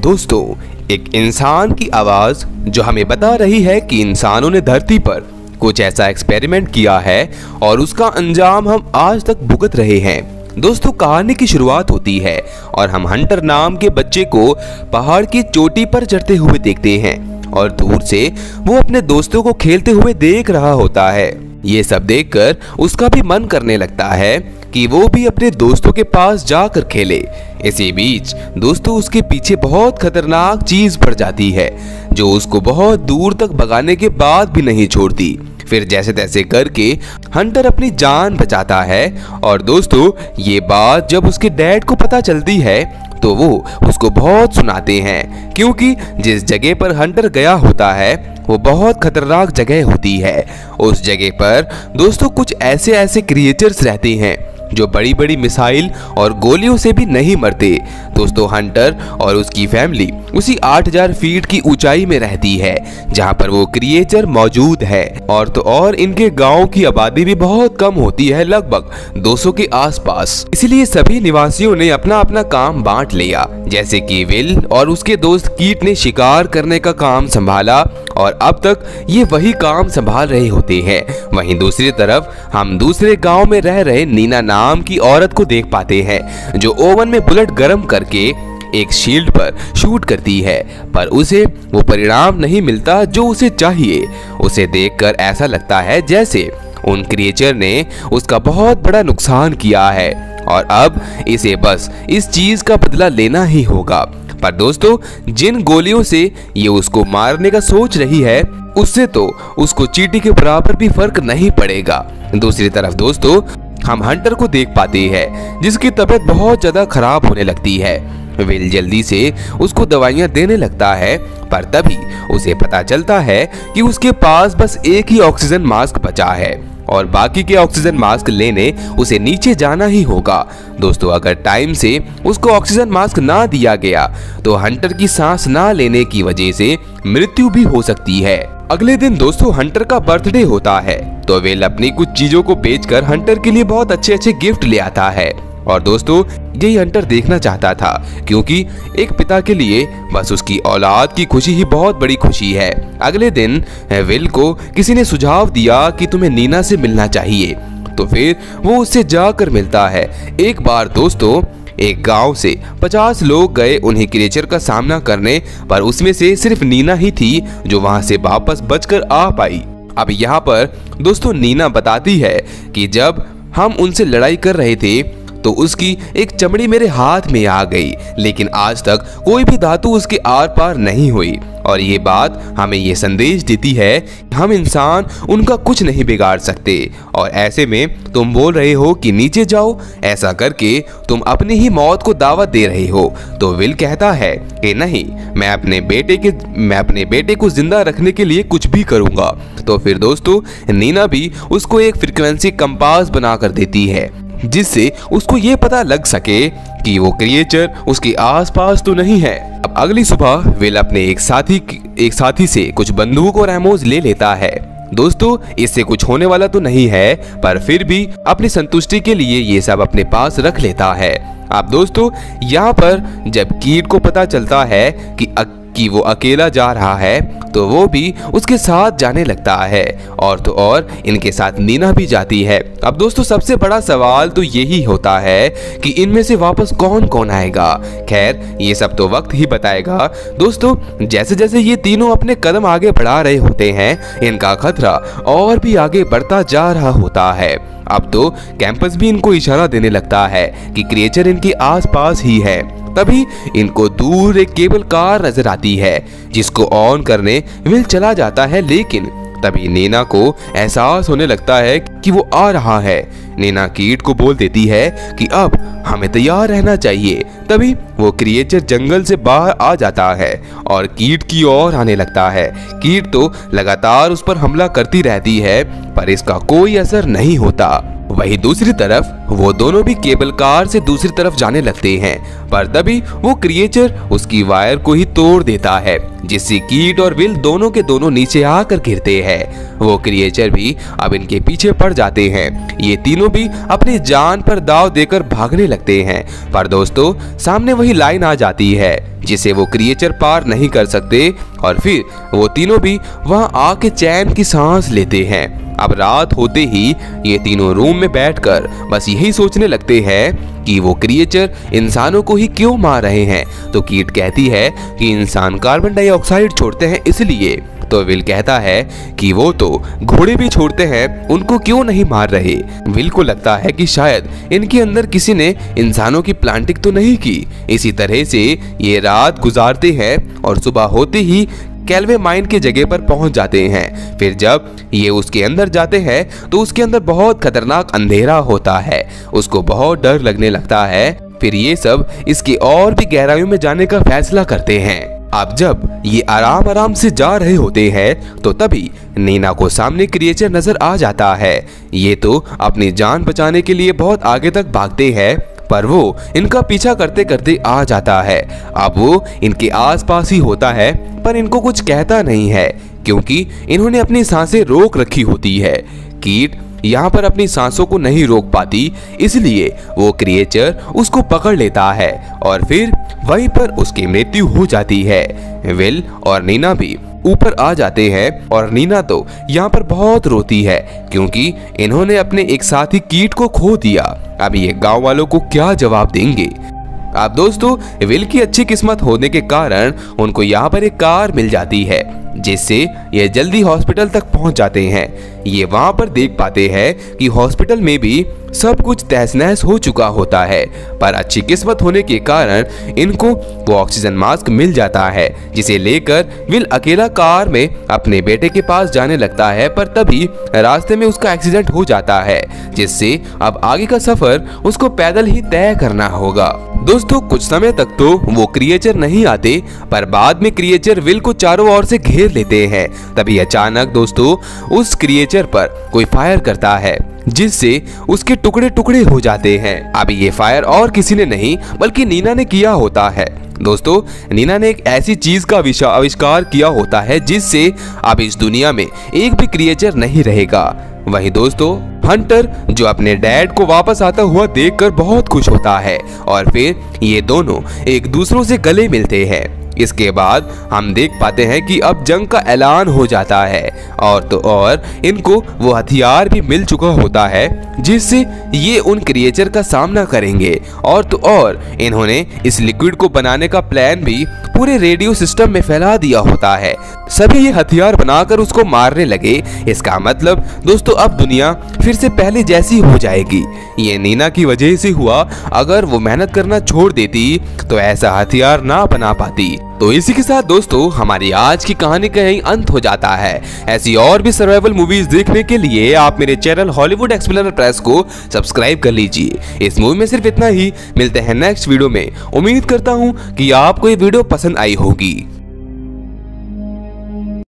दोस्तों, एक इंसान की आवाज जो हमें बता रही है कि इंसानों ने धरती पर कुछ ऐसा एक्सपेरिमेंट किया है और उसका अंजाम हम आज तक भुगत रहे हैं। दोस्तों, कहानी की शुरुआत होती है और हम हंटर नाम के बच्चे को पहाड़ की चोटी पर चढ़ते हुए देखते हैं और दूर से वो अपने दोस्तों को खेलते हुए देख रहा होता है। ये सब देखकर उसका भी मन करने लगता है कि वो भी अपने दोस्तों के पास जाकर खेले। इसी बीच दोस्तों, उसके पीछे बहुत खतरनाक चीज पड़ जाती है जो उसको बहुत दूर तक भगाने के बाद भी नहीं छोड़ती। फिर जैसे तैसे करके हंटर अपनी जान बचाता है और दोस्तों, ये बात जब उसके डैड को पता चलती है तो वो उसको बहुत सुनाते हैं, क्योंकि जिस जगह पर हंटर गया होता है वो बहुत खतरनाक जगह होती है। उस जगह पर दोस्तों कुछ ऐसे क्रिएचर्स रहते हैं जो बड़ी बड़ी मिसाइल और गोलियों से भी नहीं मरते। दोस्तों, हंटर और उसकी फैमिली उसी 8000 फीट की ऊंचाई में रहती है जहां पर वो क्रिएचर मौजूद है। और तो और इनके गांव की आबादी भी बहुत कम होती है, लगभग 200 के आसपास। इसलिए सभी निवासियों ने अपना अपना काम बांट लिया। जैसे कि विल और उसके दोस्त कीट ने शिकार करने का काम संभाला और अब तक ये वही काम संभाल रहे होते हैं। वहीं दूसरी तरफ हम दूसरे गांव में रह रहे नीना नाम की औरत को देख पाते हैं जो ओवन में बुलेट गर्म करके एक शील्ड पर शूट करती है, पर उसे वो परिणाम नहीं मिलता जो उसे चाहिए। उसे देखकर ऐसा लगता है जैसे उन क्रिएचर ने उसका बहुत बड़ा नुकसान किया है और अब इसे बस इस चीज का बदला लेना ही होगा। पर दोस्तों, जिन गोलियों से ये उसको मारने का सोच रही है उससे तो उसको चींटी के बराबर भी फर्क नहीं पड़ेगा। दूसरी तरफ दोस्तों, हम हंटर को देख पाते हैं जिसकी तबीयत बहुत ज्यादा खराब होने लगती है। विल जल्दी से उसको दवाइयां देने लगता है, पर तभी उसे पता चलता है कि उसके पास बस एक ही ऑक्सीजन मास्क बचा है और बाकी के ऑक्सीजन मास्क लेने उसे नीचे जाना ही होगा। दोस्तों, अगर टाइम से उसको ऑक्सीजन मास्क ना दिया गया तो हंटर की सांस ना लेने की वजह से मृत्यु भी हो सकती है। अगले दिन दोस्तों, हंटर का बर्थडे होता है तो विल अपनी कुछ चीजों को बेचकर हंटर के लिए बहुत अच्छे गिफ्ट ले आता है। और दोस्तों, यही हंटर देखना चाहता था, क्योंकि एक पिता के लिए बस उसकी औलाद की खुशी ही बहुत बड़ी खुशी है। अगले दिन विल को किसी ने सुझाव दिया कि तुम्हें नीना से मिलना चाहिए, तो फिर वो उससे जाकर मिलता है। एक बार दोस्तों, एक गांव से 50 लोग गए उन्हीं क्रिएचर का सामना करने, पर उसमें से सिर्फ नीना ही थी जो वहां से वापस बचकर आ पाई। अब यहाँ पर दोस्तों, नीना बताती है कि जब हम उनसे लड़ाई कर रहे थे तो उसकी एक चमड़ी मेरे हाथ में आ गई, लेकिन आज तक कोई भी धातु उसके आर पार नहीं हुई। और ये बात हमें ये संदेश देती है कि हम इंसान उनका कुछ नहीं बिगाड़ सकते। और ऐसे में तुम बोल रहे हो कि नीचे जाओ, ऐसा करके तुम अपनी ही मौत को दावत दे रहे हो। तो विल कहता है कि नहीं, मैं अपने बेटे को जिंदा रखने के लिए कुछ भी करूंगा। तो फिर दोस्तों, नीना भी उसको एक फ्रीक्वेंसी कंपास बना कर देती है जिससे उसको ये पता लग सके कि वो क्रिएचर उसके आसपास तो नहीं है। अब अगली सुबह विल अपने एक साथी से कुछ बंदूक और एमोज ले लेता है। दोस्तों, इससे कुछ होने वाला तो नहीं है, पर फिर भी अपनी संतुष्टि के लिए ये सब अपने पास रख लेता है। अब दोस्तों, यहाँ पर जब कीट को पता चलता है कि वो अकेला जा रहा है तो वो भी उसके साथ जाने लगता है और तो और इनके साथ नीना भी जाती है। अब दोस्तों, सबसे बड़ा सवाल तो यही होता है कि इनमें से वापस कौन कौन आएगा। खैर, ये सब तो वक्त ही बताएगा। दोस्तों, जैसे जैसे ये तीनों अपने कदम आगे बढ़ा रहे होते हैं, इनका खतरा और भी आगे बढ़ता जा रहा होता है। अब तो कैंपस भी इनको इशारा देने लगता है कि क्रिएचर इनके आसपास ही है। तभी इनको दूर एक केबल कार नजर आती है जिसको ऑन करने विल चला जाता है, लेकिन तभी नीना को एहसास होने लगता है कि वो आ रहा है। नीना कीट को बोल देती है कि अब हमें तैयार रहना चाहिए। तभी वो क्रिएचर जंगल से बाहर आ जाता है और कीट की ओर आने लगता है। कीट तो लगातार उस पर हमला करती रहती है, पर इसका कोई असर नहीं होता। वही दूसरी तरफ वो दोनों भी केबल कार से दूसरी तरफ जाने लगते हैं, पर तभी वो क्रिएचर उसकी वायर को ही तोड़ देता है, जिससे कीट और विल दोनों के दोनों नीचे आकर गिरते हैं। वो क्रिएचर भी अब इनके पीछे पड़ जाते हैं। ये तीनों भी अपनी जान पर दांव देकर भागने लगते हैं, पर दोस्तों सामने वही लाइन आ जाती है जिसे वो क्रिएचर पार नहीं कर सकते, और फिर वो तीनों भी वहां आके चैन की सांस लेते हैं। अब रात होते ही ये तीनों रूम में बैठकर बस यही सोचने लगते हैं कि वो क्रिएचर इंसानों को ही क्यों मार रहे हैं। तो कीट कहती है कि इंसान कार्बन डाइऑक्साइड छोड़ते हैं इसलिए। तो विल कहता है कि वो तो घोड़े भी छोड़ते हैं, उनको क्यों नहीं मार रहे। विल को लगता है कि शायद इनके अंदर किसी ने इंसानों की प्लांटिंग तो नहीं की। इसी तरह से ये रात गुजारते हैं और सुबह होते ही कैल्वे माइन के जगह पर पहुंच जाते हैं। फिर जब ये उसके अंदर जाते हैं तो उसके अंदर बहुत खतरनाक अंधेरा होता है। उसको बहुत डर लगने लगता है। फिर ये सब इसकी और भी गहराइयों में जाने का फैसला करते हैं। अब जब ये आराम आराम से जा रहे होते हैं तो तभी नीना को सामने क्रिएचर नजर आ जाता है। ये तो अपनी जान बचाने के लिए बहुत आगे तक भागते हैं, पर वो इनका पीछा करते करते आ जाता है। अब वो इनके आसपास ही होता है, पर इनको कुछ कहता नहीं है क्योंकि इन्होंने अपनी सांसें रोक रखी होती है। कीट यहाँ पर अपनी सांसों को नहीं रोक पाती, इसलिए वो क्रिएचर उसको पकड़ लेता है और फिर वहीं पर उसकी मृत्यु हो जाती है। विल और नीना भी ऊपर आ जाते हैं और नीना तो यहाँ पर बहुत रोती है क्योंकि इन्होंने अपने एक साथी कीट को खो दिया। अब ये गांव वालों को क्या जवाब देंगे। अब दोस्तों विल की अच्छी किस्मत होने के कारण उनको यहाँ पर एक कार मिल जाती है, जिससे ये जल्दी हॉस्पिटल तक पहुंच जाते हैं। ये वहां पर देख पाते हैं कि हॉस्पिटल में भी सब कुछ तहस नहस हो चुका होता है, पर अच्छी किस्मत होने के कारण इनको वो ऑक्सीजन मास्क मिल जाता है, जिसे लेकर विल अकेला कार में अपने बेटे के पास जाने लगता है। पर तभी रास्ते में उसका एक्सीडेंट हो जाता है, जिससे अब आगे का सफर उसको पैदल ही तय करना होगा। दोस्तों कुछ समय तक तो वो क्रिएचर नहीं आते, पर बाद में क्रिएचर विल को चारों ओर से घेर लेते हैं। तभी अचानक दोस्तों उस क्रिएचर पर कोई फायर करता है, जिससे उसके टुकड़े टुकड़े हो जाते हैं। अब ये फायर और किसी ने नहीं बल्कि नीना ने किया होता है। दोस्तों नीना ने एक ऐसी चीज का आविष्कार किया होता है जिससे अब इस दुनिया में एक भी क्रिएचर नहीं रहेगा। वही दोस्तों हंटर जो अपने डैड को वापस आता हुआ देखकर बहुत खुश होता है और फिर ये दोनों एक दूसरों से गले मिलते हैं। इसके बाद हम देख पाते हैं कि अब जंग का ऐलान हो जाता है और तो और इनको वो हथियार भी मिल चुका होता है जिससे ये उन क्रिएचर का सामना करेंगे। और तो और इन्होंने इस लिक्विड को बनाने का प्लान भी पूरे रेडियो सिस्टम में फैला दिया होता है। सभी ये हथियार बनाकर उसको मारने लगे। इसका मतलब दोस्तों अब दुनिया फिर से पहले जैसी हो जाएगी। ये नीना की वजह से हुआ, अगर वो मेहनत करना छोड़ देती तो ऐसा हथियार ना बना पाती। तो इसी के साथ दोस्तों हमारी आज की कहानी का यही अंत हो जाता है। ऐसी और भी सर्वाइवल मूवीज देखने के लिए आप मेरे चैनल हॉलीवुड एक्सप्लेनर प्रेस को सब्सक्राइब कर लीजिए। इस मूवी में सिर्फ इतना ही। मिलते हैं नेक्स्ट वीडियो में। उम्मीद करता हूँ कि आपको ये वीडियो पसंद आई होगी।